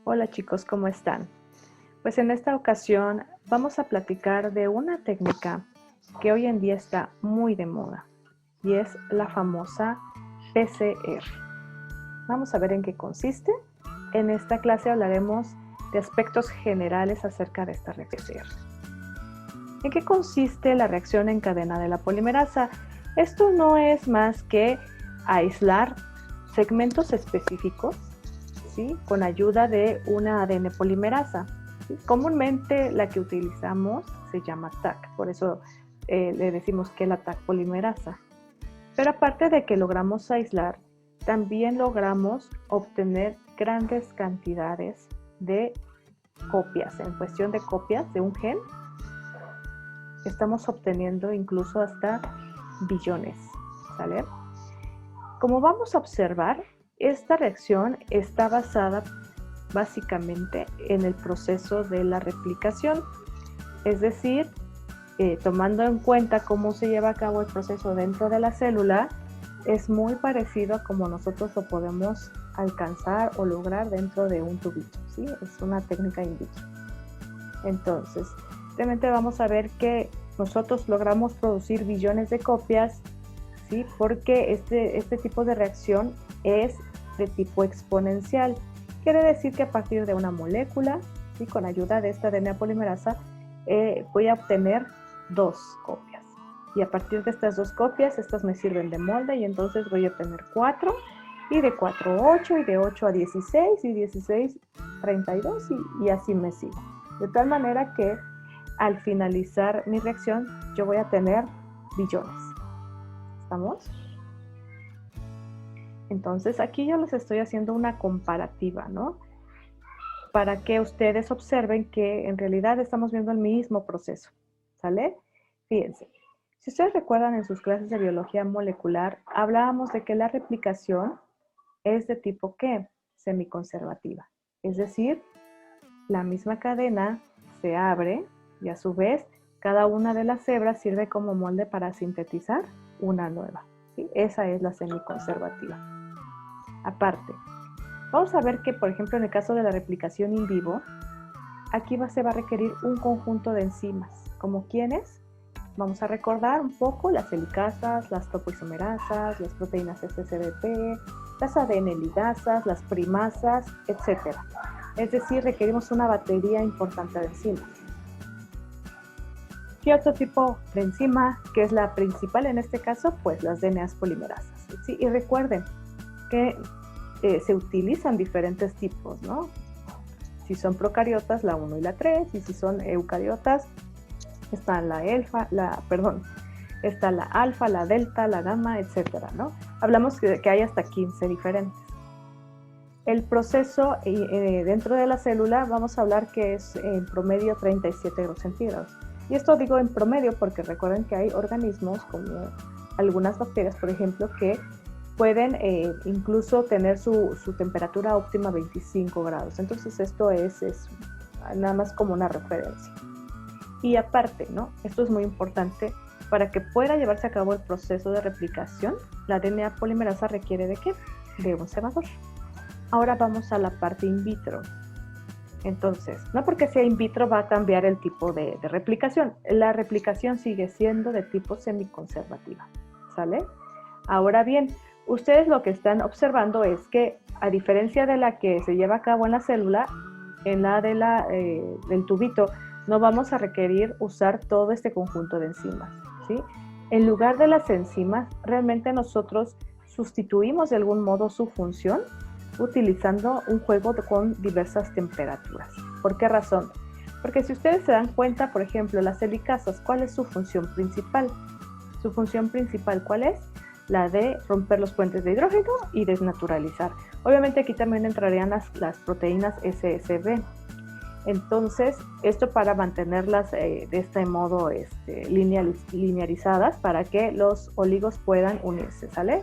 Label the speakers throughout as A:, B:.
A: Hola chicos, ¿cómo están? Pues en esta ocasión vamos a platicar de una técnica que hoy en día está muy de moda y es la famosa PCR. Vamos a ver en qué consiste. En esta clase hablaremos de aspectos generales acerca de esta reacción PCR. ¿En qué consiste la reacción en cadena de la polimerasa? Esto no es más que aislar segmentos específicos, ¿sí?, con ayuda de una ADN polimerasa. ¿Sí? Comúnmente la que utilizamos se llama TAC, por eso le decimos que es la TAC polimerasa. Pero aparte de que logramos aislar, también logramos obtener grandes cantidades de copias. En cuestión de copias de un gen, estamos obteniendo incluso hasta billones, ¿sale? Como vamos a observar, esta reacción está basada básicamente en el proceso de la replicación, es decir, tomando en cuenta cómo se lleva a cabo el proceso dentro de la célula, es muy parecido a como nosotros lo podemos alcanzar o lograr dentro de un tubito, ¿sí? Es una técnica in vitro. Entonces, realmente vamos a ver que nosotros logramos producir billones de copias, ¿sí? Porque este tipo de reacción es de tipo exponencial. Quiere decir que a partir de una molécula, ¿sí?, con ayuda de esta DNA polimerasa, voy a obtener 2 copias. Y a partir de estas 2 copias, estas me sirven de molde y entonces voy a obtener 4, y de 4 a 8, y de 8 a 16, y 16 a 32, y así me sigo. De tal manera que al finalizar mi reacción, yo voy a tener billones. ¿Estamos? Entonces aquí yo les estoy haciendo una comparativa, ¿no? Para que ustedes observen que en realidad estamos viendo el mismo proceso, ¿sale? Fíjense, si ustedes recuerdan en sus clases de biología molecular, hablábamos de que la replicación es de tipo ¿qué? Semiconservativa. Es decir, la misma cadena se abre y a su vez cada una de las hebras sirve como molde para sintetizar una nueva, ¿sí? Esa es la semiconservativa. Aparte, vamos a ver que, por ejemplo, en el caso de la replicación in vivo, aquí se va a requerir un conjunto de enzimas. ¿Como quiénes? Vamos a recordar un poco las helicasas, las topoisomerasas, las proteínas SSBP, las ADN ligasas, las primasas, etc. Es decir, requerimos una batería importante de enzimas. ¿Qué otro tipo de enzima, que es la principal en este caso? Pues las DNAs polimerasas, ¿sí? Y recuerden que se utilizan diferentes tipos, ¿no? Si son procariotas, la 1 y la 3, y si son eucariotas, está la alfa, la delta, la gamma, etcétera, ¿no? Hablamos que hay hasta 15 diferentes. El proceso dentro de la célula, vamos a hablar que es en promedio 37 grados centígrados. Y esto digo en promedio porque recuerden que hay organismos como algunas bacterias, por ejemplo, que pueden incluso tener su temperatura óptima 25 grados. Entonces esto es nada más como una referencia. Y aparte, ¿no?, esto es muy importante, para que pueda llevarse a cabo el proceso de replicación, la DNA polimerasa requiere ¿de qué? De un cebador. Ahora vamos a la parte in vitro. Entonces, no porque sea in vitro va a cambiar el tipo de replicación. La replicación sigue siendo de tipo semiconservativa, ¿sale? Ahora bien, ustedes lo que están observando es que, a diferencia de la que se lleva a cabo en la célula, en la del tubito, no vamos a requerir usar todo este conjunto de enzimas, ¿sí? En lugar de las enzimas, realmente nosotros sustituimos de algún modo su función utilizando un juego con diversas temperaturas. ¿Por qué razón? Porque si ustedes se dan cuenta, por ejemplo, las helicasas, ¿cuál es su función principal? Su función principal, ¿cuál es? La de romper los puentes de hidrógeno y desnaturalizar. Obviamente aquí también entrarían las proteínas SSB. Entonces, esto para mantenerlas de este modo linearizadas para que los oligos puedan unirse, ¿sale?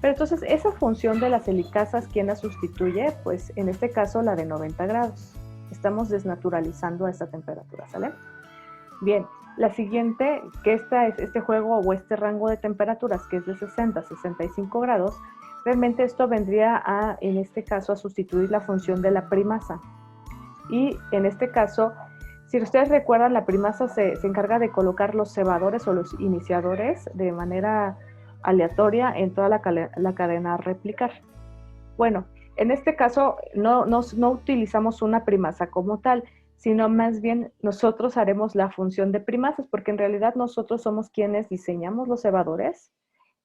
A: Pero entonces, esa función de las helicasas, ¿quién la sustituye? Pues en este caso la de 90 grados. Estamos desnaturalizando a esta temperatura, ¿sale? Bien, la siguiente, que este juego o este rango de temperaturas, que es de 60 a 65 grados, realmente esto vendría en este caso, a sustituir la función de la primasa. Y en este caso, si ustedes recuerdan, la primasa se encarga de colocar los cebadores o los iniciadores de manera aleatoria en toda la cadena a replicar. Bueno, en este caso no utilizamos una primasa como tal, sino más bien nosotros haremos la función de primasas, porque en realidad nosotros somos quienes diseñamos los cebadores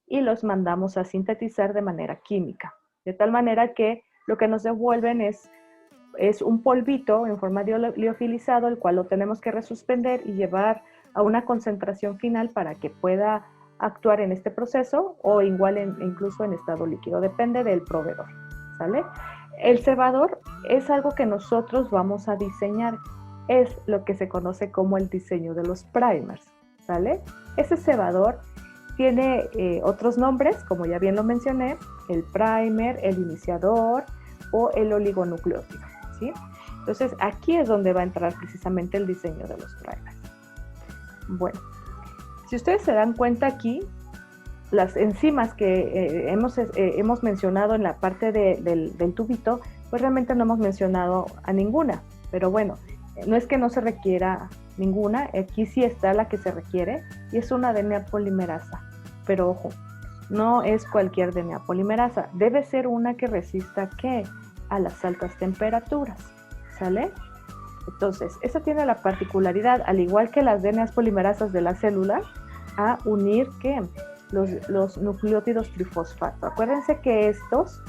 A: y los mandamos a sintetizar de manera química, de tal manera que lo que nos devuelven es un polvito en forma de liofilizado, el cual lo tenemos que resuspender y llevar a una concentración final para que pueda actuar en este proceso o igual incluso en estado líquido, depende del proveedor, ¿sale? El cebador es algo que nosotros vamos a diseñar, es lo que se conoce como el diseño de los primers, ¿sale? Ese cebador tiene otros nombres, como ya bien lo mencioné, el primer, el iniciador o el oligonucleótido, ¿sí? Entonces aquí es donde va a entrar precisamente el diseño de los primers. Bueno, si ustedes se dan cuenta aquí, las enzimas que hemos mencionado en la parte del tubito, pues realmente no hemos mencionado a ninguna, pero bueno, no es que no se requiera ninguna, aquí sí está la que se requiere y es una DNA polimerasa, pero ojo, no es cualquier DNA polimerasa, debe ser una que resista ¿qué? A las altas temperaturas, ¿sale? Entonces, esa tiene la particularidad, al igual que las DNAs polimerasas de la célula, a unir ¿qué? Los nucleótidos trifosfato. Acuérdense que estos,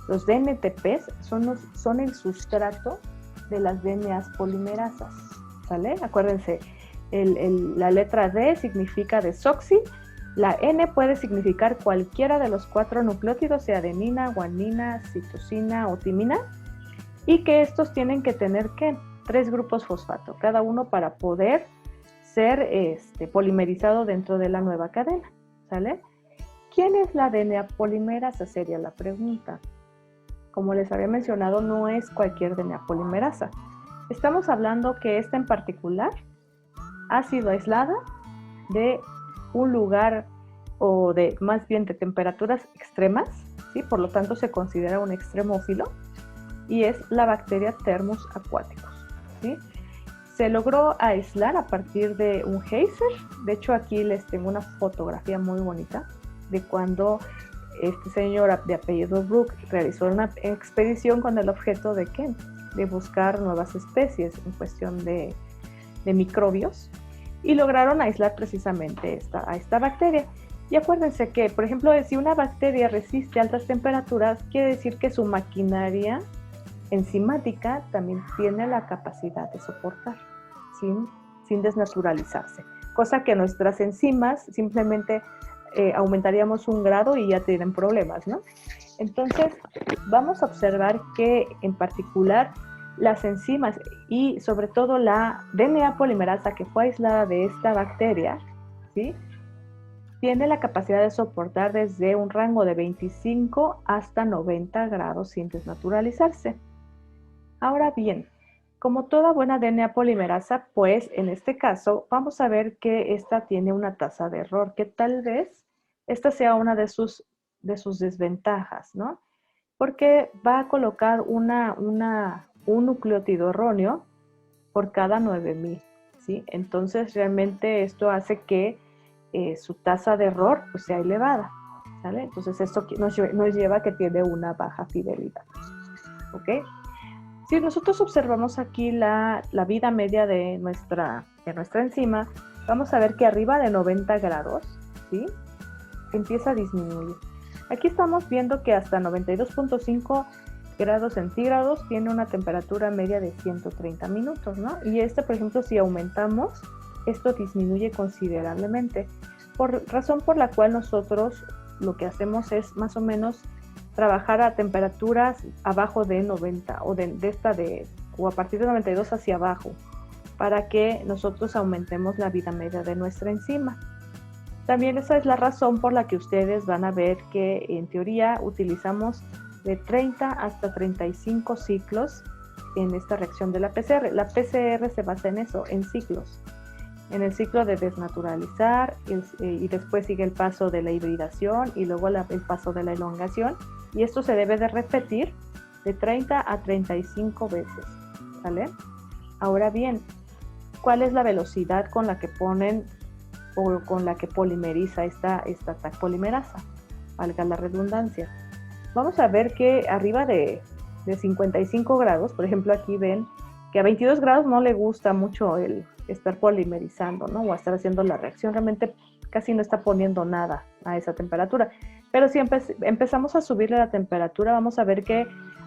A: los DNTPs, son el sustrato de las DNAs polimerasas, ¿sale? Acuérdense, la letra D significa desoxi, la N puede significar cualquiera de los 4 nucleótidos de adenina, guanina, citosina o timina, y que estos tienen que tener ¿qué? 3 grupos fosfato, cada uno para poder ser polimerizado dentro de la nueva cadena, ¿sale? ¿Quién es la DNA polimerasa? Sería la pregunta. Como les había mencionado, no es cualquier DNA polimerasa. Estamos hablando que esta en particular ha sido aislada de un lugar o de más bien de temperaturas extremas, ¿sí? Por lo tanto se considera un extremófilo y es la bacteria Thermus aquaticus, ¿sí? Se logró aislar a partir de un geyser. De hecho, aquí les tengo una fotografía muy bonita de cuando este señor de apellido Brook realizó una expedición con el objeto de ¿qué? De buscar nuevas especies en cuestión de microbios y lograron aislar precisamente a esta bacteria. Y acuérdense que, por ejemplo, si una bacteria resiste altas temperaturas, quiere decir que su maquinaria enzimática también tiene la capacidad de soportar sin desnaturalizarse, cosa que nuestras enzimas simplemente aumentaríamos un grado y ya tienen problemas, ¿no? Entonces vamos a observar que en particular las enzimas y sobre todo la DNA polimerasa que fue aislada de esta bacteria, ¿sí? Tiene la capacidad de soportar desde un rango de 25 hasta 90 grados sin desnaturalizarse. Ahora bien, como toda buena DNA polimerasa, pues en este caso vamos a ver que esta tiene una tasa de error, que tal vez esta sea una de sus desventajas, ¿no? Porque va a colocar un nucleótido erróneo por cada 9000, ¿sí? Entonces realmente esto hace que su tasa de error pues, sea elevada, ¿sale? Entonces esto nos lleva a que tiene una baja fidelidad, ¿ok? Si nosotros observamos aquí la vida media de nuestra enzima, vamos a ver que arriba de 90 grados, ¿sí? Empieza a disminuir. Aquí estamos viendo que hasta 92.5 grados centígrados tiene una temperatura media de 130 minutos, ¿no? Y por ejemplo, si aumentamos, esto disminuye considerablemente, razón por la cual nosotros lo que hacemos es más o menos trabajar a temperaturas abajo de 90 o a partir de 92 hacia abajo para que nosotros aumentemos la vida media de nuestra enzima. También esa es la razón por la que ustedes van a ver que en teoría utilizamos de 30 hasta 35 ciclos en esta reacción de la PCR. La PCR se basa en eso, en ciclos. En el ciclo de desnaturalizar y después sigue el paso de la hibridación y luego el paso de la elongación. Y esto se debe de repetir de 30 a 35 veces. ¿Sale? Ahora bien, ¿cuál es la velocidad con la que ponen o con la que polimeriza esta TAC polimerasa? Valga la redundancia. Vamos a ver que arriba de 55 grados, por ejemplo, aquí ven que a 22 grados no le gusta mucho el estar polimerizando, ¿no? O estar haciendo la reacción, realmente casi no está poniendo nada a esa temperatura. Pero si empezamos a subirle la temperatura, vamos a ver que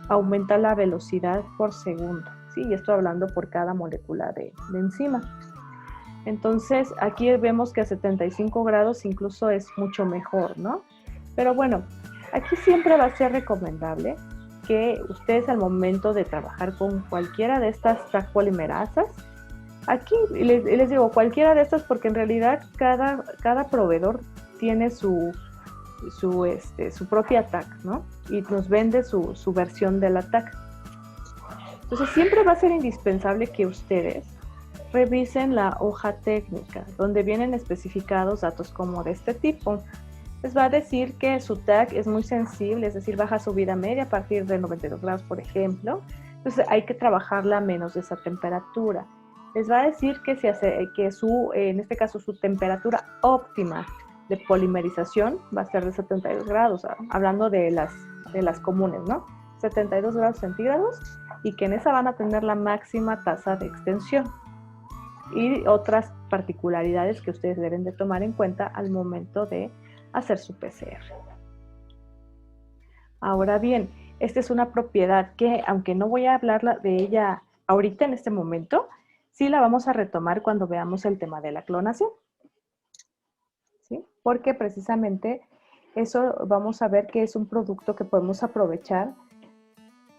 A: aumenta la velocidad por segundo, ¿sí? Y esto hablando por cada molécula de enzima. Entonces, aquí vemos que a 75 grados incluso es mucho mejor, ¿no? Pero bueno, aquí siempre va a ser recomendable que ustedes al momento de trabajar con cualquiera de estas TAC polimerasas, aquí les digo cualquiera de estas porque en realidad cada proveedor tiene su propia TAC, ¿no? Y nos vende su versión de la TAC. Entonces siempre va a ser indispensable que ustedes revisen la hoja técnica, donde vienen especificados datos como de este tipo. Les va a decir que su TAC es muy sensible, es decir, baja su vida media a partir de 92 grados, por ejemplo. Entonces hay que trabajarla a menos de esa temperatura. Les va a decir que en este caso su temperatura óptima de polimerización va a ser de 72 grados, hablando de las comunes, ¿no? 72 grados centígrados, y que en esa van a tener la máxima tasa de extensión y otras particularidades que ustedes deben de tomar en cuenta al momento de hacer su PCR. Ahora bien, esta es una propiedad que, aunque no voy a hablar de ella ahorita en este momento, sí la vamos a retomar cuando veamos el tema de la clonación, ¿sí? Porque precisamente eso vamos a ver que es un producto que podemos aprovechar,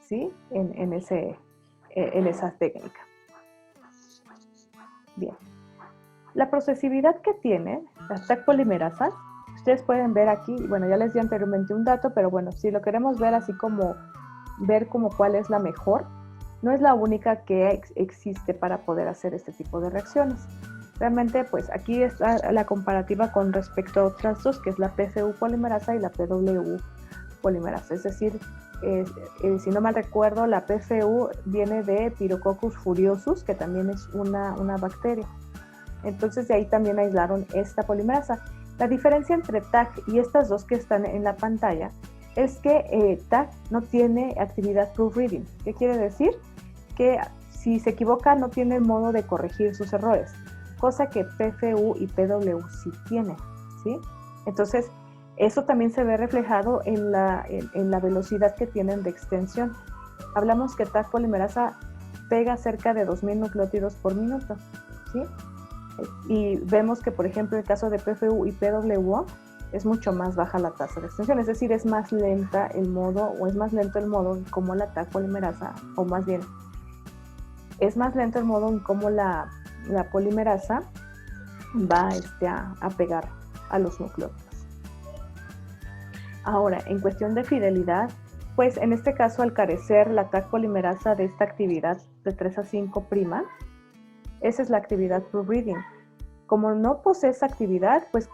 A: ¿sí? en esa técnica. Bien. La procesividad que tienen las TAC polimerasas, ustedes pueden ver aquí, bueno, ya les di anteriormente un dato, pero bueno, si lo queremos ver así como, ver como cuál es la mejor, no es la única que existe para poder hacer este tipo de reacciones. Realmente, pues aquí está la comparativa con respecto a otras dos, que es la PFU polimerasa y la PW polimerasa. Es decir, si no mal recuerdo, la PFU viene de Pyrococcus furiosus, que también es una bacteria. Entonces de ahí también aislaron esta polimerasa. La diferencia entre TAC y estas dos que están en la pantalla es que TAC no tiene actividad proofreading. ¿Qué quiere decir? Que si se equivoca no tiene modo de corregir sus errores, cosa que PFU y PW sí tienen, ¿sí? Entonces eso también se ve reflejado en la velocidad que tienen de extensión. Hablamos que TAC polimerasa pega cerca de 2000 nucleótidos por minuto, ¿sí? Y vemos que, por ejemplo, en el caso de PFU y PWO es mucho más baja la tasa de extensión, es decir, es más lenta el modo, o es más lento el modo en cómo la TAC polimerasa, o más bien, es más lento el modo en cómo la polimerasa va a pegar a los nucleótidos. Ahora, en cuestión de fidelidad, pues en este caso, al carecer la TAC polimerasa de esta actividad de 3 a 5', esa es la actividad proofreading. Como no posee esa actividad, pues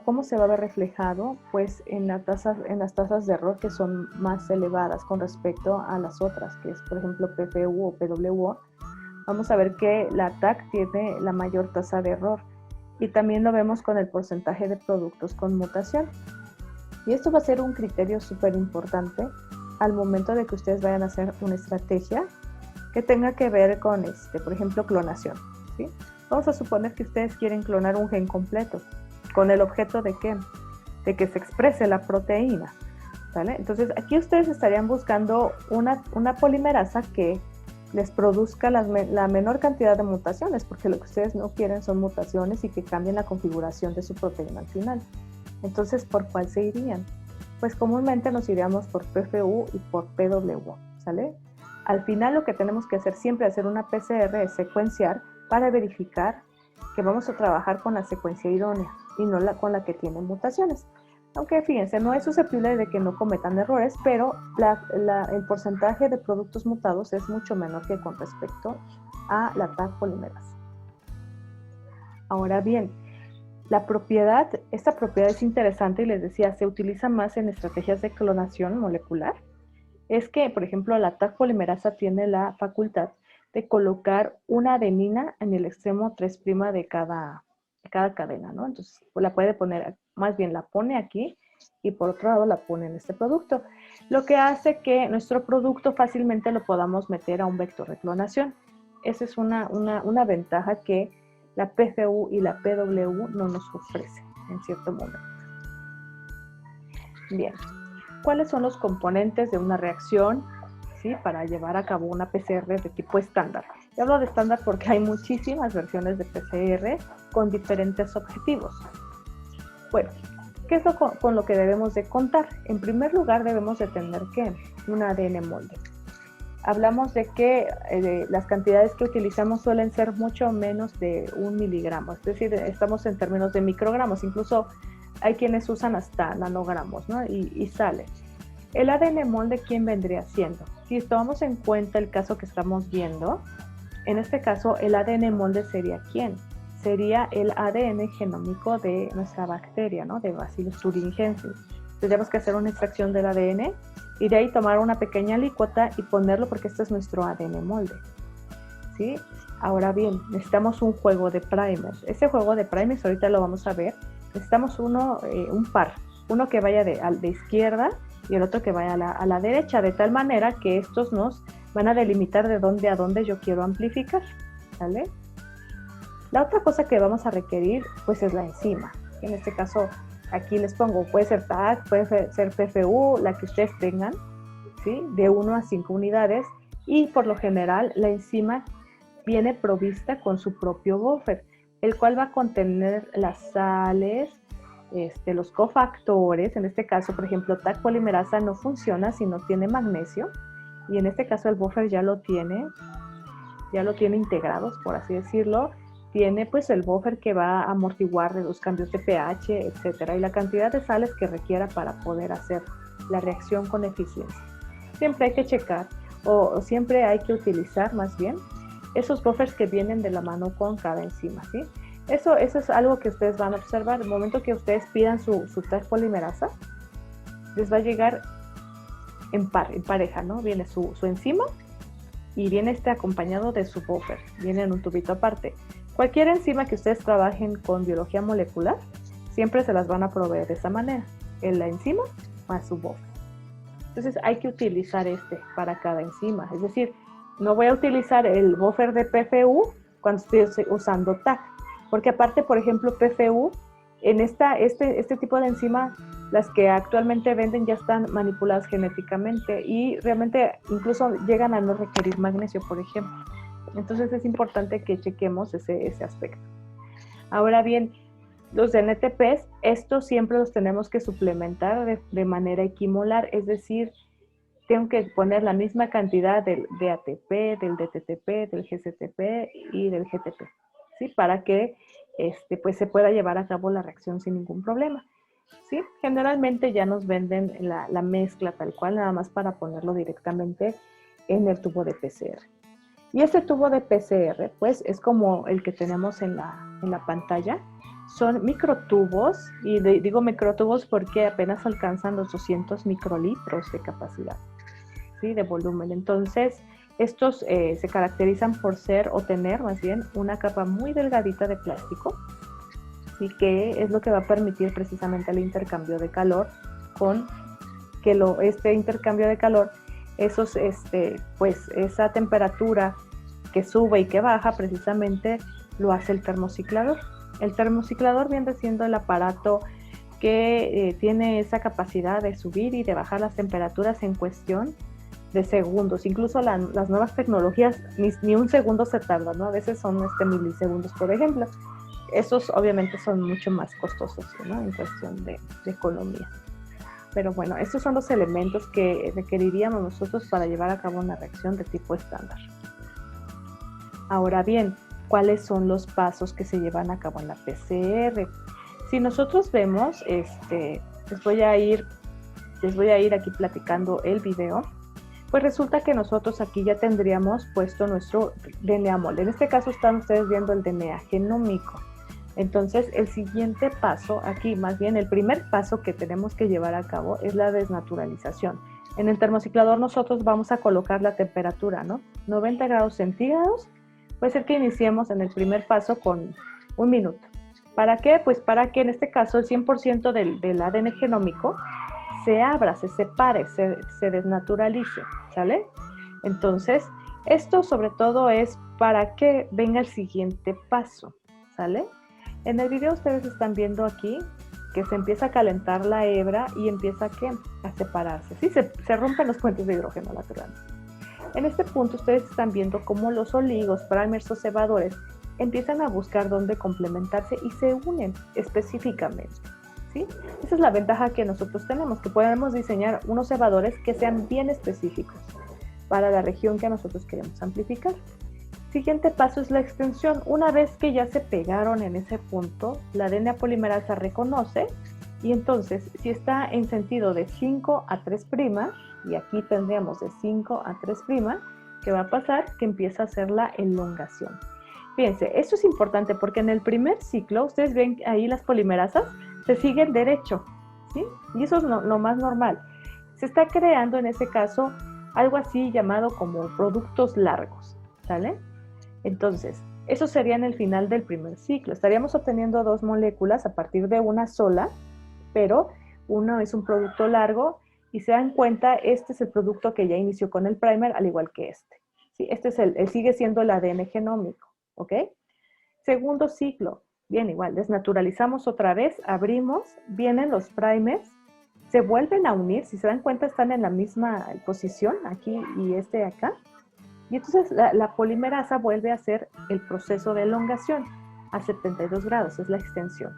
A: ¿cómo se va a ver reflejado? Pues en las tasas de error que son más elevadas con respecto a las otras, que es por ejemplo PFU o PWO. Vamos a ver que la TAC tiene la mayor tasa de error, y también lo vemos con el porcentaje de productos con mutación. Y esto va a ser un criterio súper importante al momento de que ustedes vayan a hacer una estrategia que tenga que ver con, por ejemplo, clonación, ¿sí? Vamos a suponer que ustedes quieren clonar un gen completo, con el objeto de ¿qué? De que se exprese la proteína, ¿vale? Entonces, aquí ustedes estarían buscando una polimerasa que les produzca la menor cantidad de mutaciones, porque lo que ustedes no quieren son mutaciones y que cambien la configuración de su proteína al final. Entonces, ¿por cuál se irían? Pues comúnmente nos iríamos por PFU y por PWO, ¿sale? Al final lo que tenemos que hacer siempre, hacer una PCR, es secuenciar para verificar que vamos a trabajar con la secuencia idónea y no con la que tiene mutaciones. Aunque fíjense, no es susceptible de que no cometan errores, pero el porcentaje de productos mutados es mucho menor que con respecto a la TAC polimerasa. Ahora bien, esta propiedad es interesante y les decía, se utiliza más en estrategias de clonación molecular. Es que, por ejemplo, la TAC polimerasa tiene la facultad de colocar una adenina en el extremo 3' de cada cadena, ¿no? Entonces, pues la puede poner, más bien la pone aquí y por otro lado la pone en este producto. Lo que hace que nuestro producto fácilmente lo podamos meter a un vector de clonación. Esa es una ventaja que la PFU y la PWU no nos ofrecen en cierto momento. Bien, ¿cuáles son los componentes de una reacción, ¿sí?, para llevar a cabo una PCR de tipo estándar? Y hablo de estándar porque hay muchísimas versiones de PCR con diferentes objetivos. Bueno, ¿qué es con lo que debemos de contar? En primer lugar, debemos de tener ¿qué? Un ADN molde. Hablamos de que las cantidades que utilizamos suelen ser mucho menos de 1 miligramo, es decir, estamos en términos de microgramos, incluso hay quienes usan hasta nanogramos, ¿no? Y sale. El ADN molde, ¿quién vendría siendo? Si tomamos en cuenta el caso que estamos viendo, en este caso el ADN molde sería ¿quién? Sería el ADN genómico de nuestra bacteria, ¿no? De Bacillus thuringiensis. Tendríamos que hacer una extracción del ADN y de ahí tomar una pequeña alícuota y ponerlo porque este es nuestro ADN molde, ¿sí? Ahora bien, necesitamos un juego de primers. Ese juego de primers ahorita lo vamos a ver. Necesitamos un par, uno que vaya de izquierda y el otro que vaya a la derecha, de tal manera que estos nos van a delimitar de dónde a dónde yo quiero amplificar, ¿vale? La otra cosa que vamos a requerir, pues, es la enzima. En este caso, aquí les pongo, puede ser TAC, puede ser PFU, la que ustedes tengan, ¿sí? De 1 a 5 unidades, y por lo general la enzima viene provista con su propio buffer, el cual va a contener las sales, los cofactores. En este caso, por ejemplo, TAC polimerasa no funciona si no tiene magnesio, y en este caso el buffer ya lo tiene integrados, por así decirlo. Tiene pues el buffer que va a amortiguar los cambios de pH, etcétera, y la cantidad de sales que requiera para poder hacer la reacción con eficiencia. Siempre hay que checar, o siempre hay que utilizar más bien esos buffers que vienen de la mano con cada enzima, ¿sí? Eso es algo que ustedes van a observar. El momento que ustedes pidan su TAC polimerasa, les va a llegar en pareja, ¿no? Viene su enzima y viene acompañado de su buffer, viene en un tubito aparte. Cualquier enzima que ustedes trabajen con biología molecular, siempre se las van a proveer de esa manera, en la enzima más su buffer. Entonces hay que utilizar para cada enzima, es decir, no voy a utilizar el buffer de PFU cuando estoy usando TAC, porque aparte, por ejemplo, PFU, en este tipo de enzima, las que actualmente venden ya están manipuladas genéticamente y realmente incluso llegan a no requerir magnesio, por ejemplo. Entonces es importante que chequemos ese aspecto. Ahora bien, los NTPs, estos siempre los tenemos que suplementar de manera equimolar, es decir, tengo que poner la misma cantidad del ATP, del DTTP, del GCTP y del GTP, ¿sí? Para que pues se pueda llevar a cabo la reacción sin ningún problema, ¿sí? Generalmente ya nos venden la mezcla tal cual, nada más para ponerlo directamente en el tubo de PCR. Y ese tubo de PCR, pues, es como el que tenemos en la pantalla. Son microtubos, y digo microtubos porque apenas alcanzan los 200 microlitros de capacidad, ¿sí? De volumen. Entonces, estos se caracterizan por ser o tener más bien una capa muy delgadita de plástico, ¿sí? Que es lo que va a permitir precisamente el intercambio de calor con que este intercambio de calor, pues esa temperatura que sube y que baja precisamente lo hace el termociclador. El termociclador viene siendo el aparato que tiene esa capacidad de subir y de bajar las temperaturas en cuestión de segundos. Incluso las nuevas tecnologías ni un segundo se tarda, ¿no? A veces son milisegundos, por ejemplo. Esos obviamente son mucho más costosos, ¿no? En cuestión de economía. Pero bueno, estos son los elementos que requeriríamos nosotros para llevar a cabo una reacción de tipo estándar. Ahora bien, ¿cuáles son los pasos que se llevan a cabo en la PCR? Si nosotros vemos, les voy a ir aquí platicando el video, pues resulta que nosotros aquí ya tendríamos puesto nuestro DNA molde. En este caso están ustedes viendo el DNA genómico. Entonces, el siguiente paso aquí, más bien el primer paso que tenemos que llevar a cabo es la desnaturalización. En el termociclador nosotros vamos a colocar la temperatura, ¿no? 90 grados centígrados, puede ser que iniciemos en el primer paso con 1 minuto. ¿Para qué? Pues para que en este caso el 100% del ADN genómico se abra, se separe, se desnaturalice, ¿sale? Entonces, esto sobre todo es para que venga el siguiente paso, ¿sale? En el video ustedes están viendo aquí que se empieza a calentar la hebra y empieza a separarse, ¿sí? Se rompen los puentes de hidrógeno naturalmente. En este punto ustedes están viendo cómo los oligos, primers o cebadores empiezan a buscar dónde complementarse y se unen específicamente, ¿sí? Esa es la ventaja que nosotros tenemos, que podemos diseñar unos cebadores que sean bien específicos para la región que nosotros queremos amplificar. Siguiente paso es la extensión. Una vez que ya se pegaron en ese punto, la DNA polimerasa reconoce y entonces si está en sentido de 5 a 3', y aquí tendríamos de 5 a 3', ¿qué va a pasar? Que empieza a hacer la elongación. Fíjense, esto es importante porque en el primer ciclo, ustedes ven ahí las polimerasas se siguen derecho, ¿sí? Y eso es lo más normal. Se está creando en ese caso algo así llamado como productos largos, ¿sale? Entonces, eso sería en el final del primer ciclo. Estaríamos obteniendo 2 moléculas a partir de una sola, pero uno es un producto largo y se dan cuenta, este es el producto que ya inició con el primer, al igual que este. ¿Sí? Este es sigue siendo el ADN genómico, ¿ok? Segundo ciclo, bien, igual, desnaturalizamos otra vez, abrimos, vienen los primers, se vuelven a unir, si se dan cuenta están en la misma posición, aquí y este de acá, y entonces la polimerasa vuelve a hacer el proceso de elongación a 72 grados, es la extensión.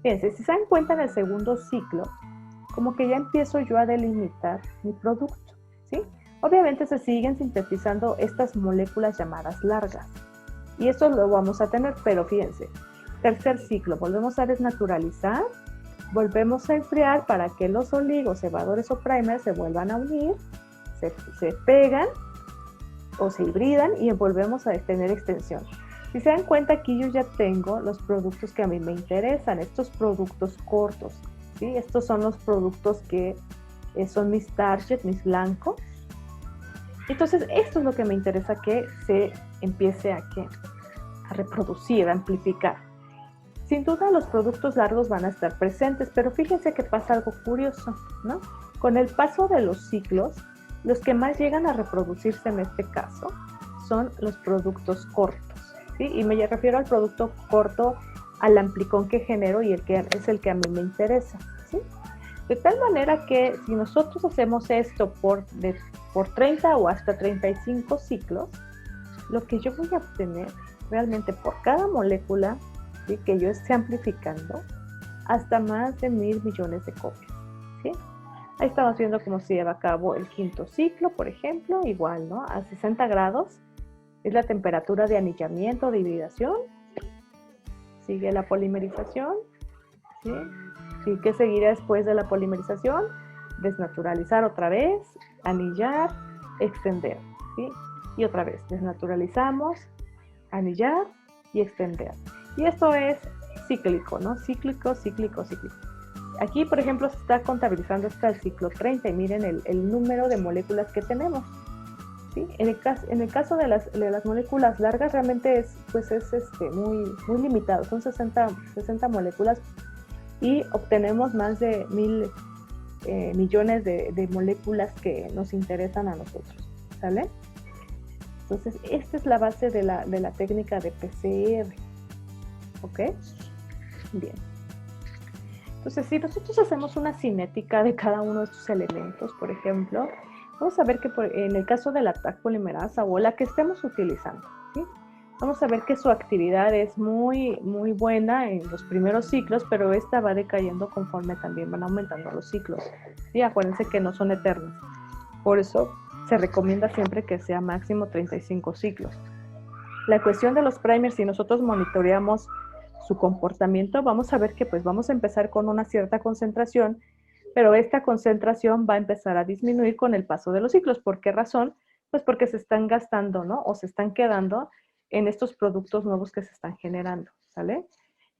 A: Fíjense, si se dan cuenta en el segundo ciclo, como que ya empiezo yo a delimitar mi producto, ¿sí? Obviamente se siguen sintetizando estas moléculas llamadas largas, y esto lo vamos a tener, pero fíjense, tercer ciclo, volvemos a desnaturalizar, volvemos a enfriar para que los oligos, cebadores o primers se vuelvan a unir, se pegan, o se hibridan y volvemos a tener extensión. Si se dan cuenta, aquí yo ya tengo los productos que a mí me interesan, estos productos cortos, ¿sí? Estos son los productos que son mis target, mis blancos. Entonces, esto es lo que me interesa que se empiece a reproducir, a amplificar. Sin duda, los productos largos van a estar presentes, pero fíjense que pasa algo curioso, ¿no? Con el paso de los ciclos, los que más llegan a reproducirse en este caso son los productos cortos, ¿sí? Y me refiero al producto corto, al amplicón que genero y es el que a mí me interesa, ¿sí? De tal manera que si nosotros hacemos esto por 30 o hasta 35 ciclos, lo que yo voy a obtener realmente por cada molécula, ¿sí?, que yo esté amplificando, hasta más de 1.000 millones de copias, ¿sí? Ahí estamos viendo cómo se lleva a cabo el quinto ciclo, por ejemplo, igual, ¿no? A 60 grados es la temperatura de anillamiento, de hibridación. Sigue la polimerización, ¿sí? ¿Y qué seguirá después de la polimerización? Desnaturalizar otra vez, anillar, extender, ¿sí? Y otra vez, desnaturalizamos, anillar y extender. Y esto es cíclico, ¿no? Cíclico, cíclico, cíclico. Aquí, por ejemplo, se está contabilizando hasta el ciclo 30 y miren el número de moléculas que tenemos, ¿sí? En el caso de las moléculas largas realmente es muy limitado, son 60 moléculas y obtenemos más de 1.000 millones de moléculas que nos interesan a nosotros, ¿sale? Entonces, esta es la base de la técnica de PCR, ¿ok? Bien. Entonces, si nosotros hacemos una cinética de cada uno de estos elementos, por ejemplo, vamos a ver que en el caso de la Taq polimerasa o la que estemos utilizando, ¿sí?, vamos a ver que su actividad es muy, muy buena en los primeros ciclos, pero esta va decayendo conforme también van aumentando los ciclos. ¿Sí? Acuérdense que no son eternos. Por eso se recomienda siempre que sea máximo 35 ciclos. La cuestión de los primers, si nosotros monitoreamos su comportamiento, vamos a ver que pues vamos a empezar con una cierta concentración, pero esta concentración va a empezar a disminuir con el paso de los ciclos. ¿Por qué razón? Pues porque se están gastando, ¿no? O se están quedando en estos productos nuevos que se están generando, ¿sale?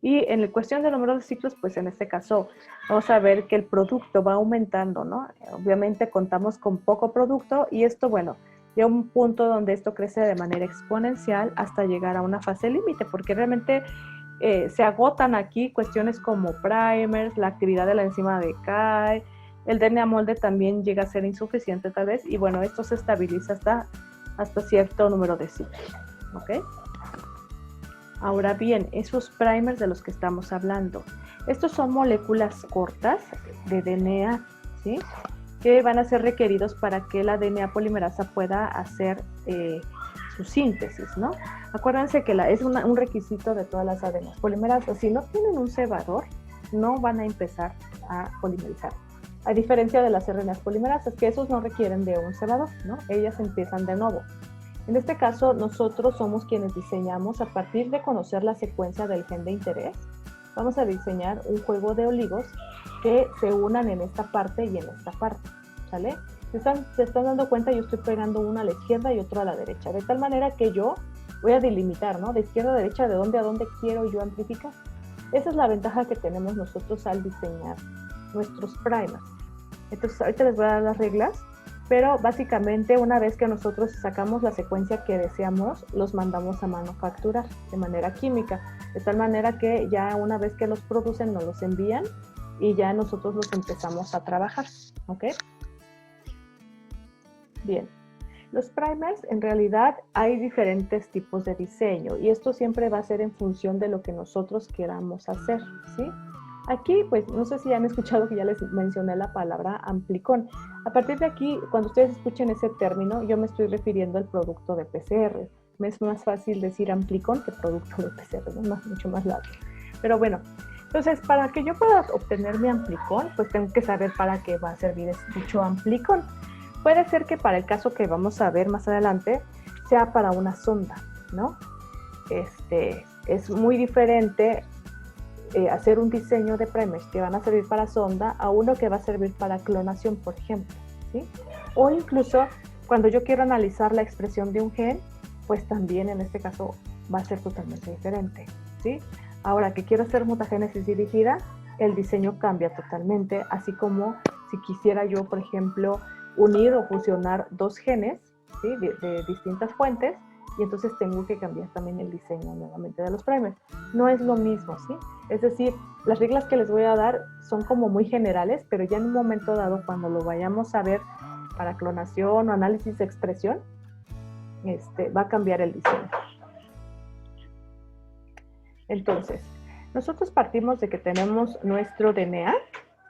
A: Y en la cuestión del número de ciclos, pues en este caso vamos a ver que el producto va aumentando, ¿no? Obviamente contamos con poco producto y esto, bueno, y a un punto donde esto crece de manera exponencial hasta llegar a una fase límite, porque realmente se agotan aquí cuestiones como primers, la actividad de la enzima decae, el DNA molde también llega a ser insuficiente tal vez, y bueno, esto se estabiliza hasta cierto número de ciclos, ¿ok? Ahora bien, esos primers de los que estamos hablando, estos son moléculas cortas de DNA, ¿sí? Que van a ser requeridos para que la DNA polimerasa pueda hacer su síntesis, ¿no? Acuérdense que es un requisito de todas las ADNas polimerasas. Si no tienen un cebador, no van a empezar a polimerizar. A diferencia de las RNAs polimerasas, que esos no requieren de un cebador, ¿no? Ellas empiezan de nuevo. En este caso, nosotros somos quienes diseñamos, a partir de conocer la secuencia del gen de interés, vamos a diseñar un juego de oligos que se unan en esta parte y en esta parte, ¿sale? Se están dando cuenta, yo estoy pegando uno a la izquierda y otro a la derecha, de tal manera que yo voy a delimitar, ¿no? De izquierda a derecha, de dónde a dónde quiero yo amplificar. Esa es la ventaja que tenemos nosotros al diseñar nuestros primers. Entonces, ahorita les voy a dar las reglas, pero básicamente una vez que nosotros sacamos la secuencia que deseamos, los mandamos a manufacturar de manera química, de tal manera que ya una vez que los producen nos los envían y ya nosotros los empezamos a trabajar, ¿ok? Bien, los primers en realidad hay diferentes tipos de diseño y esto siempre va a ser en función de lo que nosotros queramos hacer, ¿sí? Aquí, pues, no sé si han escuchado que ya les mencioné la palabra amplicón. A partir de aquí, cuando ustedes escuchen ese término, yo me estoy refiriendo al producto de PCR. Me es más fácil decir amplicón que producto de PCR, ¿no? Mucho más largo. Pero bueno, entonces, para que yo pueda obtener mi amplicón, pues tengo que saber para qué va a servir dicho amplicón. Puede ser que para el caso que vamos a ver más adelante, sea para una sonda, ¿no? Es muy diferente hacer un diseño de primers que van a servir para sonda a uno que va a servir para clonación, por ejemplo, ¿sí? O incluso cuando yo quiero analizar la expresión de un gen, pues también en este caso va a ser totalmente diferente, ¿sí? Ahora que quiero hacer mutagénesis dirigida, el diseño cambia totalmente, así como si quisiera yo, por ejemplo, unir o fusionar dos genes, ¿sí? de distintas fuentes, y entonces tengo que cambiar también el diseño nuevamente de los primers. No es lo mismo, ¿sí? Es decir, las reglas que les voy a dar son como muy generales, pero ya en un momento dado, cuando lo vayamos a ver para clonación o análisis de expresión, va a cambiar el diseño. Entonces, nosotros partimos de que tenemos nuestro DNA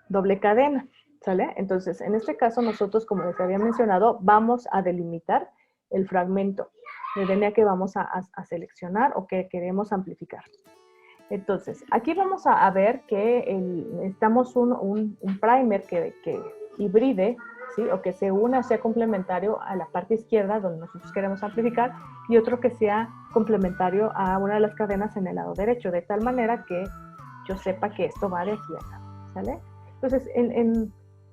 A: doble cadena, ¿sale? Entonces, en este caso nosotros, como les había mencionado, vamos a delimitar el fragmento de DNA que vamos a seleccionar o que queremos amplificar. Entonces, aquí vamos a ver que necesitamos un primer que hibride, ¿sí? O que se una o sea complementario a la parte izquierda donde nosotros queremos amplificar y otro que sea complementario a una de las cadenas en el lado derecho, de tal manera que yo sepa que esto va de aquí a acá, ¿sale? Entonces,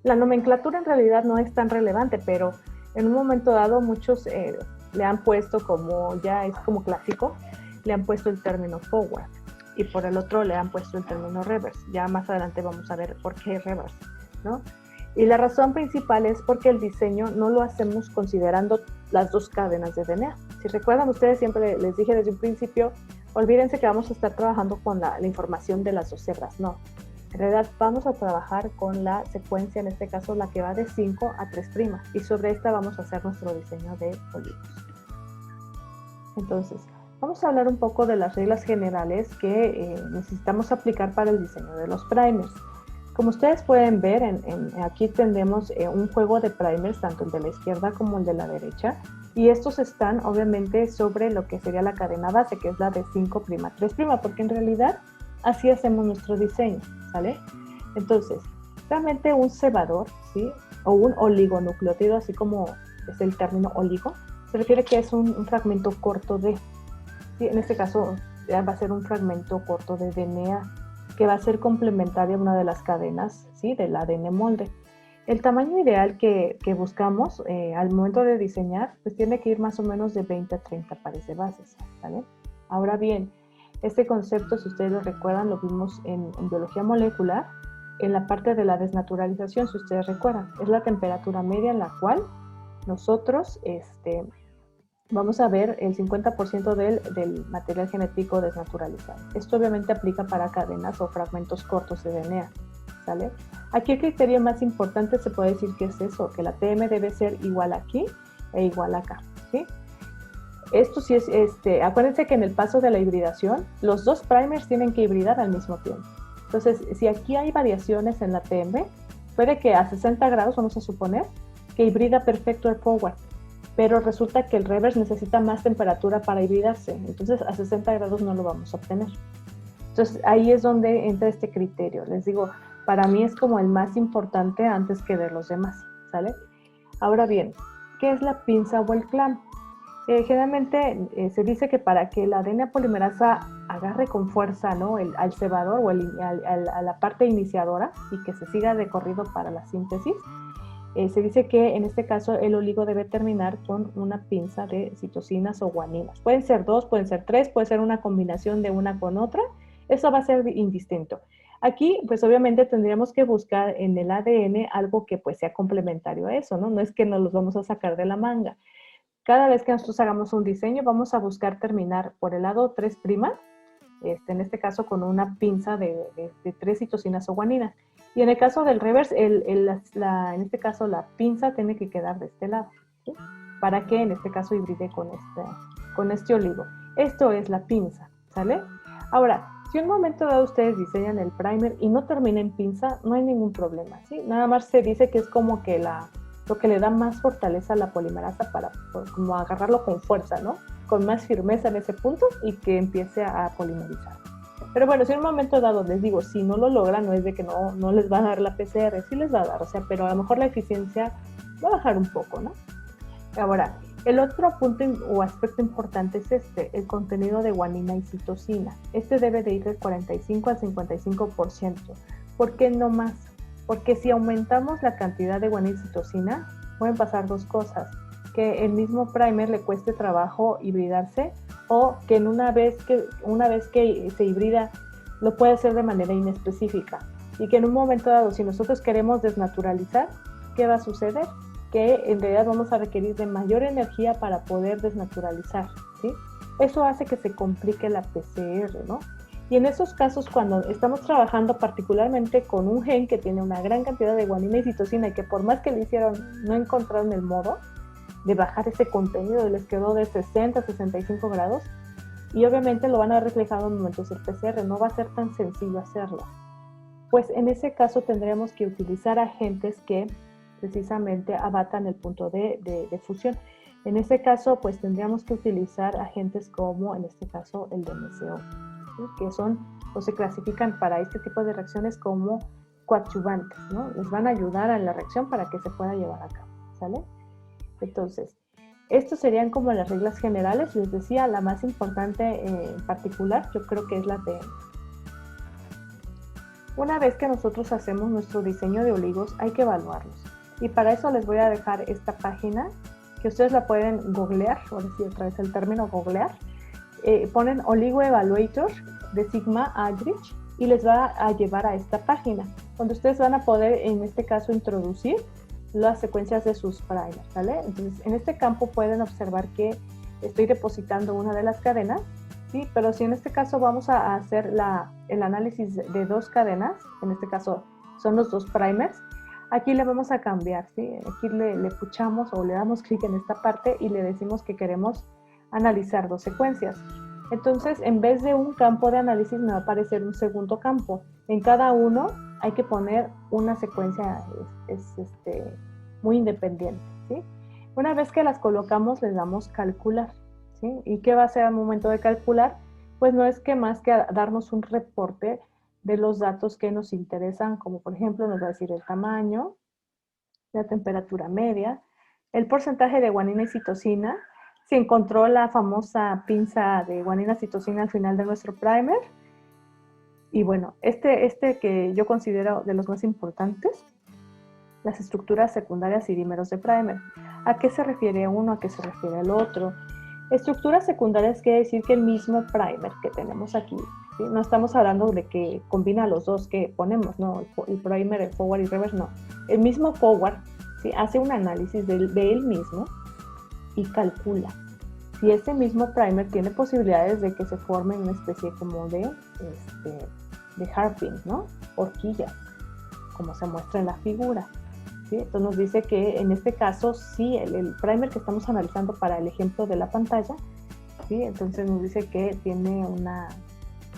A: la nomenclatura en realidad no es tan relevante, pero en un momento dado muchos le han puesto, como ya es como clásico, le han puesto el término forward y por el otro le han puesto el término reverse. Ya más adelante vamos a ver por qué reverse, ¿no? Y la razón principal es porque el diseño no lo hacemos considerando las dos cadenas de DNA. Si recuerdan ustedes, siempre les dije desde un principio, olvídense que vamos a estar trabajando con la información de las dos hebras, no. En realidad vamos a trabajar con la secuencia, en este caso la que va de 5 a 3', y sobre esta vamos a hacer nuestro diseño de oligos. Entonces, vamos a hablar un poco de las reglas generales que necesitamos aplicar para el diseño de los primers. Como ustedes pueden ver, aquí tenemos un juego de primers, tanto el de la izquierda como el de la derecha, y estos están obviamente sobre lo que sería la cadena base, que es la de 5', 3', porque en realidad así hacemos nuestro diseño, ¿sale? Entonces, realmente un cebador, ¿sí? O un oligonucleótido, así como es el término oligo, se refiere que es un fragmento corto de, ¿sí? En este caso va a ser un fragmento corto de DNA, que va a ser complementario a una de las cadenas, ¿sí? Del ADN molde. El tamaño ideal que buscamos al momento de diseñar, pues tiene que ir más o menos de 20 a 30 pares de bases, ¿vale? Ahora bien, este concepto, si ustedes lo recuerdan, lo vimos en biología molecular, en la parte de la desnaturalización, si ustedes recuerdan, es la temperatura media en la cual nosotros vamos a ver el 50% del material genético desnaturalizado. Esto obviamente aplica para cadenas o fragmentos cortos de DNA, ¿sale? Aquí el criterio más importante se puede decir que es eso, que la TM debe ser igual aquí e igual acá, ¿sí? Esto sí es, acuérdense que en el paso de la hibridación, los dos primers tienen que hibridar al mismo tiempo. Entonces, si aquí hay variaciones en la TM, puede que a 60 grados, vamos a suponer, que hibrida perfecto el forward, pero resulta que el reverse necesita más temperatura para hibridarse, entonces a 60 grados no lo vamos a obtener. Entonces ahí es donde entra este criterio. Les digo, para mí es como el más importante antes que de los demás, ¿sale? Ahora bien, ¿qué es la pinza o el clamp? Generalmente se dice que para que la ADN polimerasa agarre con fuerza, ¿no?, al cebador o a la parte iniciadora y que se siga de corrido para la síntesis, se dice que en este caso el oligo debe terminar con una pinza de citosinas o guaninas. Pueden ser 2, pueden ser 3, puede ser una combinación de una con otra. Eso va a ser indistinto. Aquí, pues obviamente tendríamos que buscar en el ADN algo que pues sea complementario a eso, ¿no? No es que nos los vamos a sacar de la manga. Cada vez que nosotros hagamos un diseño, vamos a buscar terminar por el lado 3', en este caso con una pinza de 3 citosinas o guaninas. Y en el caso del reverse, en este caso la pinza tiene que quedar de este lado, ¿sí?, para que en este caso hibride con este oligo. Esto es la pinza, ¿sale? Ahora, si en un momento dado ustedes diseñan el primer y no termina en pinza, no hay ningún problema, ¿sí? Nada más se dice que es como que lo que le da más fortaleza a la polimerasa para como agarrarlo con fuerza, ¿no?, con más firmeza en ese punto y que empiece a polimerizar. Pero bueno, si en un momento dado les digo, si no lo logran, no es de que no les va a dar la PCR, sí les va a dar, o sea, pero a lo mejor la eficiencia va a bajar un poco, ¿no? Ahora, el otro punto o aspecto importante es el contenido de guanina y citosina. Este debe de ir del 45 al 55%. ¿Por qué no más? Porque si aumentamos la cantidad de guanina y citosina, pueden pasar dos cosas: que el mismo primer le cueste trabajo hibridarse, o que una vez que se hibrida lo puede hacer de manera inespecífica, y que en un momento dado, si nosotros queremos desnaturalizar, ¿qué va a suceder? Que en realidad vamos a requerir de mayor energía para poder desnaturalizar, ¿sí? Eso hace que se complique la PCR, ¿no? Y en esos casos, cuando estamos trabajando particularmente con un gen que tiene una gran cantidad de guanina y citosina y que por más que le hicieron, no encontraron el modo de bajar ese contenido, les quedó de 60 a 65 grados, y obviamente lo van a ver reflejado en momentos del PCR, no va a ser tan sencillo hacerlo. Pues en ese caso tendremos que utilizar agentes que precisamente abatan el punto de fusión. En ese caso, pues tendríamos que utilizar agentes como, en este caso, el DMSO, ¿sí?, que son o se clasifican para este tipo de reacciones como coadyuvantes, ¿no? Les van a ayudar a la reacción para que se pueda llevar a cabo, ¿sale? Entonces, estos serían como las reglas generales. Les decía, la más importante en particular, yo creo que es la TM. Una vez que nosotros hacemos nuestro diseño de oligos, hay que evaluarlos. Y para eso les voy a dejar esta página, que ustedes la pueden googlear, o decir otra vez el término googlear. Ponen Oligo Evaluator de Sigma Aldrich y les va a llevar a esta página, donde ustedes van a poder, en este caso, introducir las secuencias de sus primers, ¿vale? Entonces, en este campo pueden observar que estoy depositando una de las cadenas, ¿sí? Pero si en este caso vamos a hacer el análisis de dos cadenas, en este caso son los dos primers, aquí le vamos a cambiar, ¿sí? Aquí le puchamos o le damos clic en esta parte y le decimos que queremos analizar dos secuencias. Entonces, en vez de un campo de análisis, me va a aparecer un segundo campo. En cada uno hay que poner una secuencia muy independiente, ¿sí? Una vez que las colocamos, les damos calcular, ¿sí? ¿Y qué va a hacer al momento de calcular? Pues no es que más que darnos un reporte de los datos que nos interesan, como por ejemplo nos va a decir el tamaño, la temperatura media, el porcentaje de guanina y citosina, si encontró la famosa pinza de guanina citosina al final de nuestro primer. Y bueno, este que yo considero de los más importantes, las estructuras secundarias y dímeros de primer. ¿A qué se refiere uno? ¿A qué se refiere el otro? Estructuras secundarias quiere decir que el mismo primer que tenemos aquí, ¿sí? No estamos hablando de que combina los dos que ponemos, no, el primer, el forward y reverse, no. El mismo forward ¿sí? Hace un análisis de él mismo y calcula si ese mismo primer tiene posibilidades de que se forme una especie como de hairpin, ¿no? Horquilla, como se muestra en la figura. ¿Sí? Entonces nos dice que en este caso sí, el primer que estamos analizando para el ejemplo de la pantalla, ¿sí? Entonces nos dice que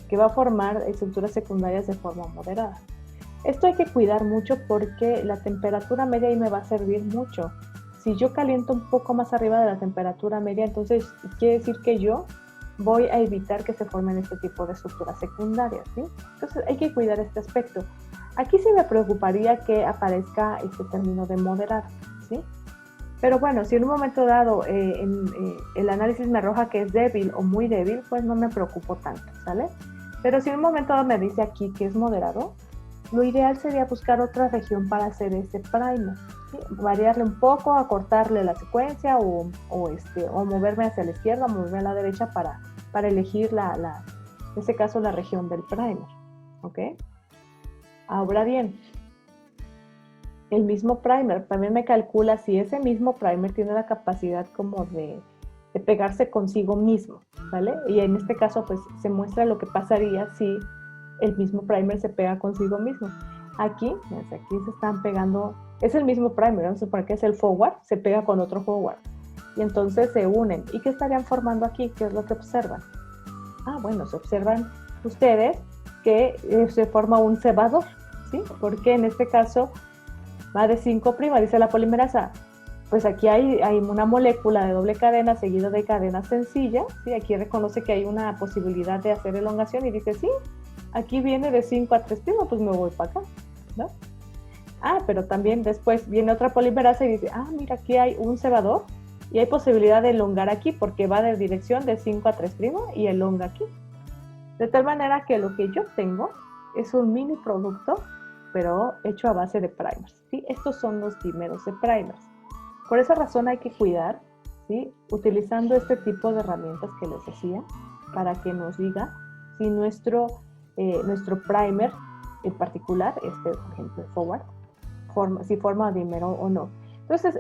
A: que va a formar estructuras secundarias de forma moderada. Esto hay que cuidar mucho porque la temperatura media ahí me va a servir mucho. Si yo caliento un poco más arriba de la temperatura media, entonces quiere decir que yo voy a evitar que se formen este tipo de estructuras secundarias, ¿sí? Entonces hay que cuidar este aspecto. Aquí sí me preocuparía que aparezca este término de moderado, ¿sí? Pero bueno, si en un momento dado el análisis me arroja que es débil o muy débil, pues no me preocupo tanto, ¿sale? Pero si en un momento dado me dice aquí que es moderado, lo ideal sería buscar otra región para hacer ese primer, ¿sí? Variarle un poco, acortarle la secuencia o moverme hacia la izquierda o moverme a la derecha para elegir en este caso la región del primer, ¿ok? Ahora bien, el mismo primer también me calcula si ese mismo primer tiene la capacidad como de pegarse consigo mismo, ¿vale? Y en este caso pues se muestra lo que pasaría si el mismo primer se pega consigo mismo. Aquí se están pegando, es el mismo primer, no sé por qué es el forward, se pega con otro forward. Y entonces se unen. ¿Y qué estarían formando aquí? ¿Qué es lo que observan? Ah, bueno, se observan ustedes que se forma un cebador, ¿sí? Porque en este caso va de 5', dice la polimerasa. Pues aquí hay una molécula de doble cadena seguido de cadena sencilla, ¿sí? Aquí reconoce que hay una posibilidad de hacer elongación y dice, sí, aquí viene de 5 a 3', pues me voy para acá, ¿no? Ah, pero también después viene otra polimerasa y dice, ah, mira, aquí hay un cebador y hay posibilidad de elongar aquí porque va de dirección de 5 a 3' y elonga aquí. De tal manera que lo que yo tengo es un mini producto, pero hecho a base de primers, ¿sí? Estos son los dímeros de primers. Por esa razón hay que cuidar, ¿sí? Utilizando este tipo de herramientas que les decía, para que nos diga si nuestro primer en particular, por ejemplo, el forward, si forma dímero o no. Entonces,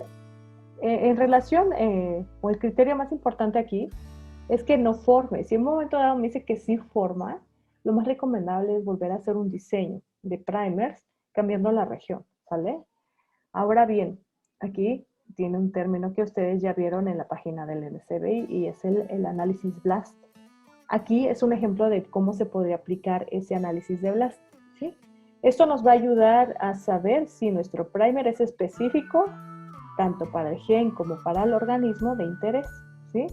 A: en relación, o el criterio más importante aquí, es que no forme. Si en un momento dado me dice que sí forma, lo más recomendable es volver a hacer un diseño de primers cambiando la región, ¿vale? Ahora bien, aquí tiene un término que ustedes ya vieron en la página del NCBI y es el análisis BLAST. Aquí es un ejemplo de cómo se podría aplicar ese análisis de BLAST, ¿sí? Esto nos va a ayudar a saber si nuestro primer es específico tanto para el gen como para el organismo de interés, ¿sí?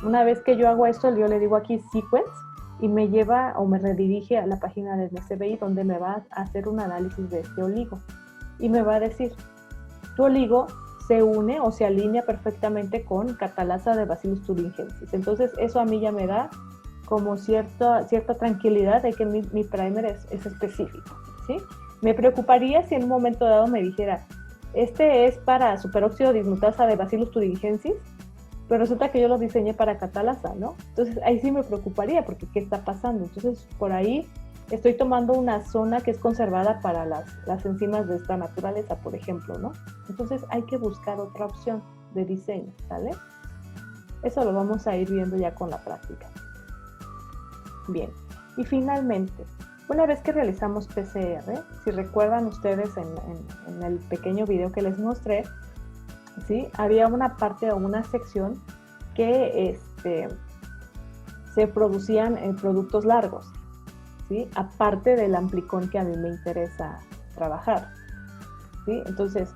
A: Una vez que yo hago esto, yo le digo aquí sequence y me lleva o me redirige a la página del NCBI donde me va a hacer un análisis de este oligo y me va a decir, tu oligo se une o se alinea perfectamente con catalasa de Bacillus thuringiensis. Entonces eso a mí ya me da como cierta tranquilidad de que mi primer es específico, ¿sí? Me preocuparía si en un momento dado me dijera, este es para superóxido dismutasa de Bacillus thuringiensis, pero resulta que yo lo diseñé para catalasa, ¿no? Entonces ahí sí me preocuparía porque ¿qué está pasando? Entonces por ahí estoy tomando una zona que es conservada para las enzimas de esta naturaleza, por ejemplo, ¿no? Entonces hay que buscar otra opción de diseño, ¿vale? Eso lo vamos a ir viendo ya con la práctica. Bien, y finalmente, una vez que realizamos PCR, si recuerdan ustedes en el pequeño video que les mostré, ¿sí? Había una parte o una sección que se producían productos largos, ¿sí? Aparte del amplicón que a mí me interesa trabajar, ¿sí? Entonces,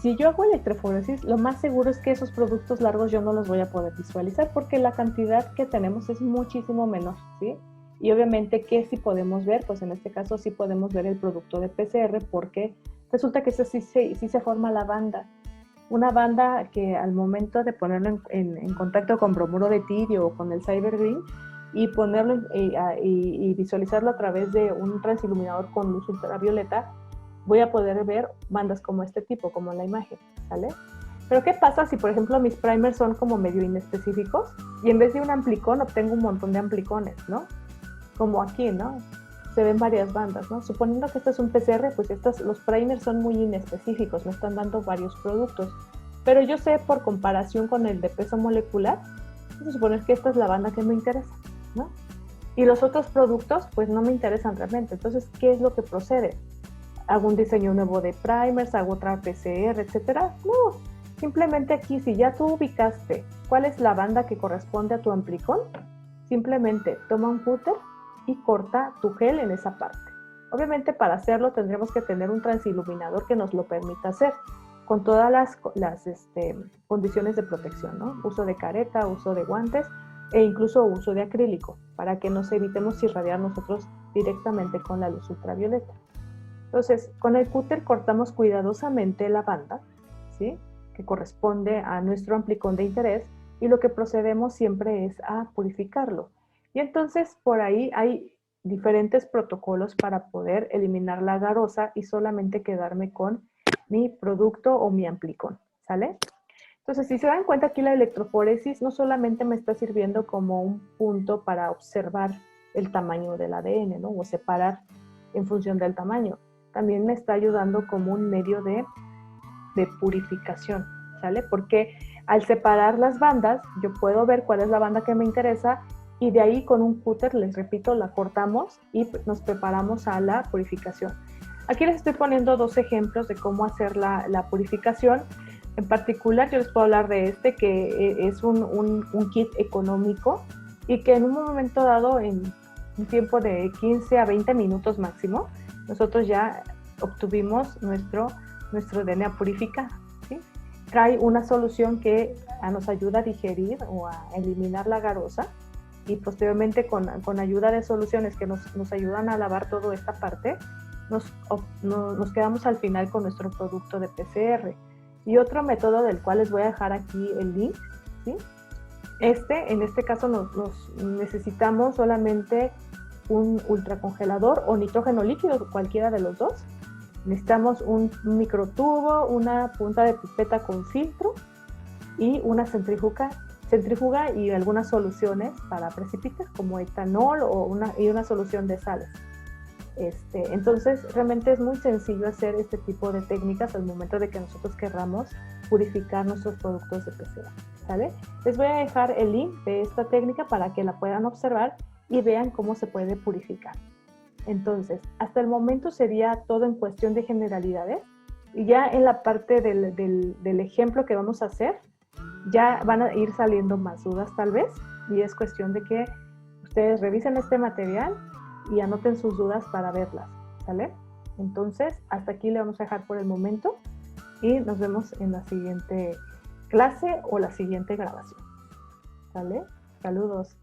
A: si yo hago electroforesis, lo más seguro es que esos productos largos yo no los voy a poder visualizar porque la cantidad que tenemos es muchísimo menor, ¿sí? Y obviamente, ¿qué sí podemos ver? Pues en este caso sí podemos ver el producto de PCR porque resulta que sí se forma la banda. Una banda que al momento de ponerlo en contacto con bromuro de tirio o con el Cybergreen y ponerlo y visualizarlo a través de un transiluminador con luz ultravioleta, voy a poder ver bandas como este tipo, como en la imagen, ¿sale? Pero ¿qué pasa si, por ejemplo, mis primers son como medio inespecíficos y en vez de un amplicón obtengo un montón de amplicones, ¿no? Como aquí, ¿no? se ven varias bandas, ¿no? Suponiendo que este es un PCR, pues los primers son muy inespecíficos, me están dando varios productos. Pero yo sé por comparación con el de peso molecular, vamos a suponer que esta es la banda que me interesa, ¿no? Y los otros productos, pues no me interesan realmente. Entonces, ¿qué es lo que procede? ¿Hago un diseño nuevo de primers? ¿Hago otra PCR, etcétera? No, simplemente aquí, si ya tú ubicaste cuál es la banda que corresponde a tu amplicón, simplemente toma un cúter y corta tu gel en esa parte. Obviamente para hacerlo tendremos que tener un transiluminador que nos lo permita hacer, con todas las condiciones de protección, ¿no? Uso de careta, uso de guantes e incluso uso de acrílico, para que nos evitemos irradiar nosotros directamente con la luz ultravioleta. Entonces, con el cúter cortamos cuidadosamente la banda, ¿sí?, que corresponde a nuestro amplicón de interés, y lo que procedemos siempre es a purificarlo. Y entonces por ahí hay diferentes protocolos para poder eliminar la agarosa y solamente quedarme con mi producto o mi amplicón, ¿sale? Entonces, si se dan cuenta, aquí la electroforesis no solamente me está sirviendo como un punto para observar el tamaño del ADN, ¿no?, o separar en función del tamaño, también me está ayudando como un medio de purificación, ¿sale? Porque al separar las bandas, yo puedo ver cuál es la banda que me interesa y de ahí con un cúter, les repito, la cortamos y nos preparamos a la purificación. Aquí les estoy poniendo dos ejemplos de cómo hacer la purificación. En particular, yo les puedo hablar de este, que es un kit económico y que en un momento dado, en un tiempo de 15 a 20 minutos máximo, nosotros ya obtuvimos nuestro DNA purificado, ¿sí? Trae una solución que nos ayuda a digerir o a eliminar la agarosa, y posteriormente con ayuda de soluciones que nos ayudan a lavar toda esta parte, nos quedamos al final con nuestro producto de PCR. Y otro método del cual les voy a dejar aquí el link, ¿sí? En este caso nos necesitamos solamente un ultracongelador o nitrógeno líquido, cualquiera de los dos. Necesitamos un microtubo, una punta de pipeta con filtro y una centrífuga y algunas soluciones para precipitar, como etanol y una solución de sales. Entonces, realmente es muy sencillo hacer este tipo de técnicas al momento de que nosotros querramos purificar nuestros productos de PCR, ¿sale? Les voy a dejar el link de esta técnica para que la puedan observar y vean cómo se puede purificar. Entonces, hasta el momento sería todo en cuestión de generalidades, y ya en la parte del ejemplo que vamos a hacer, ya van a ir saliendo más dudas tal vez, y es cuestión de que ustedes revisen este material y anoten sus dudas para verlas, ¿sale? Entonces, hasta aquí le vamos a dejar por el momento y nos vemos en la siguiente clase o la siguiente grabación, ¿sale? Saludos.